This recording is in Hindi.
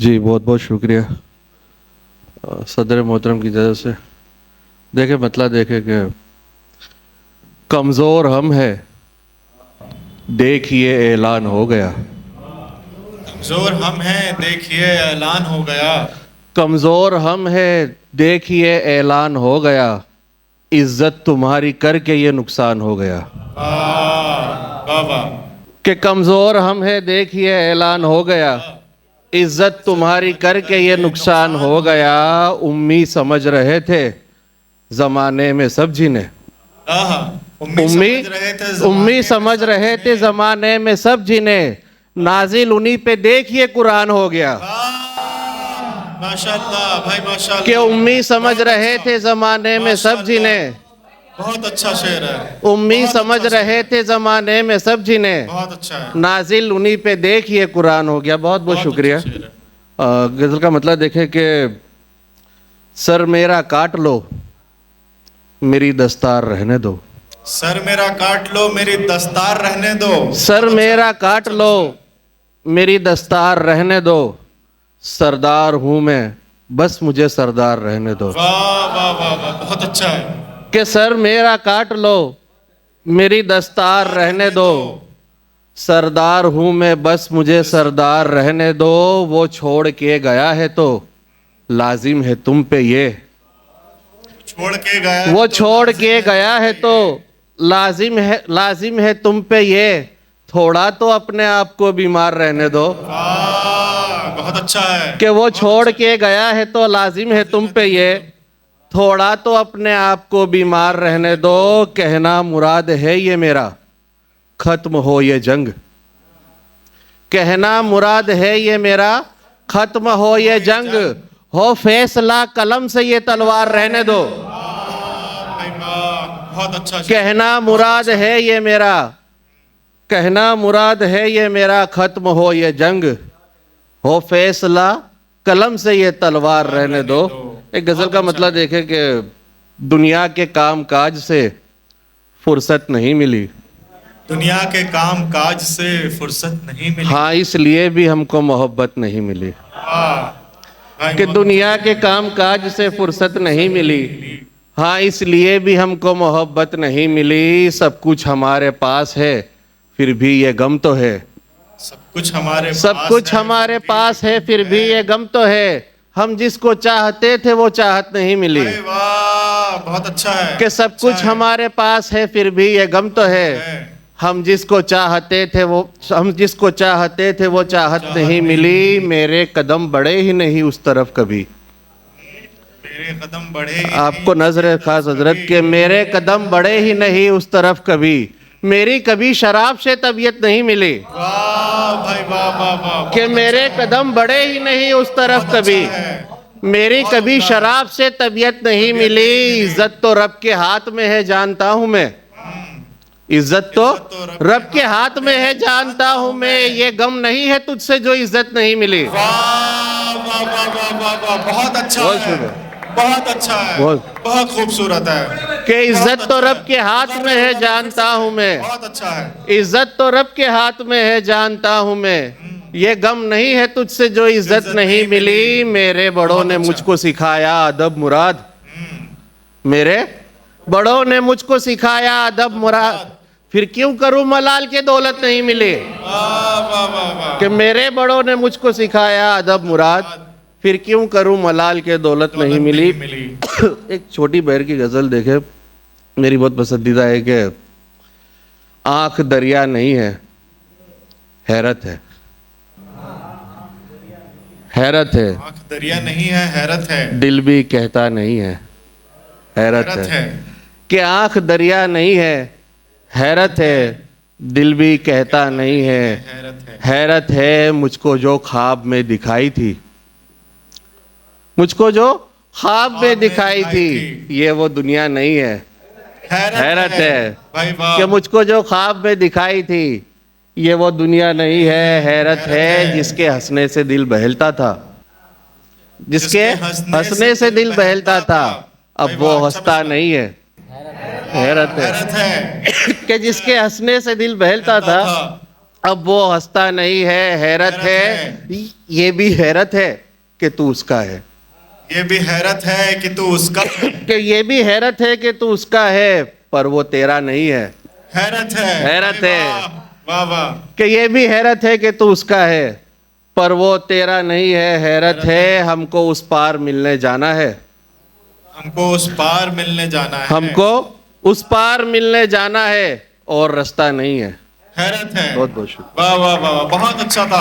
जी बहुत बहुत शुक्रिया सदर मोहतरम की तरफ से। देखे मतलब देखे कि कमज़ोर हम है, देखिए ऐलान हो गया। कमजोर हम हैं, देखिए ऐलान हो गया। कमज़ोर हम है, देखिए ऐलान हो गया। इज्जत तुम्हारी करके ये नुकसान हो गया। वाह वाह। कि कमज़ोर हम है, देखिए ऐलान हो गया। इज्जत तुम्हारी करके ये नुकसान हो गया। उम्मी समझ रहे थे ज़माने में सब जिने। उम्मी समझ रहे थे ज़माने में सब जिने। नाजिल उन्हीं पे देखिए कुरान हो गया। माशाल्लाह भाई माशाल्लाह। कि उम्मी समझ रहे थे ज़माने में सब जिने। बहुत अच्छा शेर है। उम्मी समझ रहे थे ज़माने में सब जिने। बहुत अच्छा है। नाजिल उन्हीं पे देखिए कुरान हो गया। बहुत बहुत शुक्रिया। गज़ल का मतलब देखें कि सर मेरा काट लो, मेरी दस्तार रहने दो। सर मेरा काट लो, मेरी दस्तार रहने दो। सर मेरा काट लो, मेरी दस्तार रहने दो। सरदार हूँ मैं, बस मुझे सरदार रहने दो। वाह वाह वाह वाह, बहुत अच्छा है। कि सर मेरा काट लो, मेरी दस्तार रहने दो। सरदार हूँ मैं, बस मुझे सरदार रहने दो। वो छोड़ के गया है तो लाजिम है तुम पे ये। छोड़ के गया, वो छोड़ के गया है तो लाजिम है तुम पे ये। थोड़ा तो अपने आप को बीमार रहने दो। बहुत अच्छा है। कि वो छोड़ के गया है तो लाजिम है तुम पे ये। थोड़ा तो अपने आप को बीमार रहने दो। कहना मुराद है ये मेरा, खत्म हो ये जंग। कहना मुराद है ये मेरा, खत्म हो ये जंग। हो फैसला कलम से ये तलवार रहने दो। बहुत अच्छा। कहना मुराद है ये मेरा, कहना मुराद है ये मेरा, खत्म हो ये जंग। हो फैसला कलम से ये तलवार रहने दो। एक गज़ल का मतलब देखे कि दुनिया के काम काज से फुर्सत नहीं मिली। दुनिया के काम काज से फुर्सत नहीं मिली। हाँ इसलिए भी हमको मोहब्बत नहीं मिली। कि दुनिया के काम काज से फुर्सत नहीं मिली। हाँ इसलिए भी हमको मोहब्बत नहीं मिली। सब कुछ हमारे पास है फिर भी ये गम तो है। सब कुछ हमारे पास है फिर भी ये गम तो है। हम जिसको चाहते थे वो चाहत नहीं मिली। वाह बहुत अच्छा है। कि सब कुछ हमारे पास है फिर भी ये गम तो है। हम जिसको चाहते थे वो चाहत नहीं मिली। मेरे कदम बढ़े ही नहीं उस तरफ कभी। मेरे कदम बढ़े, आपको नजर खास हजरत के मेरे कदम बढ़े ही नहीं उस तरफ कभी। मेरी कभी शराब से तबीयत नहीं मिली। वाह भाई वाह वाह वाह। कि मेरे कदम बढ़े ही नहीं उस तरफ कभी। मेरी कभी शराब से तबीयत नहीं मिली। इज्जत तो रब के हाथ में है जानता हूं मैं। इज्जत तो रब के हाथ में है जानता हूं मैं। ये गम नहीं है तुझसे जो इज्जत नहीं मिली। वाह वाह वाह वाह वाह वाह, बहुत अच्छा है। बहुत अच्छा है। बहुत खूबसूरत है। कि इज्जत तो रब के हाथ में है जानता हूं मैं। बहुत अच्छा है। इज्जत तो रब के हाथ में है जानता हूं मैं। ये गम नहीं है तुझसे जो इज्जत नहीं मिली। मेरे बड़ों ने मुझको सिखाया अदब मुराद। मेरे बड़ों ने मुझको सिखाया अदब मुराद। फिर क्यों करूं मलाल के दौलत नहीं मिली। कि मेरे बड़ों ने मुझको सिखाया अदब मुराद। फिर क्यों करूं मलाल के दौलत नहीं मिली। एक छोटी बहर की गज़ल देखे, मेरी बहुत पसंदीदा है कि आंख दरिया नहीं है हैरत है। हैरत है। आंख दरिया नहीं है, हैरत है। दिल भी कहता नहीं है हैरत है। कि आंख दरिया नहीं है हैरत है। दिल भी कहता नहीं है हैरत है। मुझको जो ख्वाब में दिखाई थी, मुझको जो ख्वाब में दिखाई थी, ये वो दुनिया नहीं है हैरत है। कि मुझको जो ख्वाब में दिखाई थी ये वो दुनिया नहीं है हैरत है। जिसके हंसने से दिल बहलता था, जिसके हंसने से दिल बहलता था, अब वो हंसता नहीं है हैरत है। कि जिसके हंसने से दिल बहलता था अब वो हंसता नहीं है, हैरत है। ये भी हैरत है कि तू उसका है, ये भी हैरत है कि तू उसका, कि ये भी हैरत है कि तू उसका है, पर वो तेरा नहीं है। हैरत है, हैरत है। वाह वाह, कि ये भी हैरत है कि तू उसका है, पर वो तेरा नहीं है। हैरत है, हमको उस पार मिलने जाना है, हमको उस पार मिलने जाना है, हमको उस पार मिलने जाना है, और रास्ता नहीं है। हैरत है। बहुत बहुत शुक्रिया। वाह वाह वाह, बहुत अच्छा था।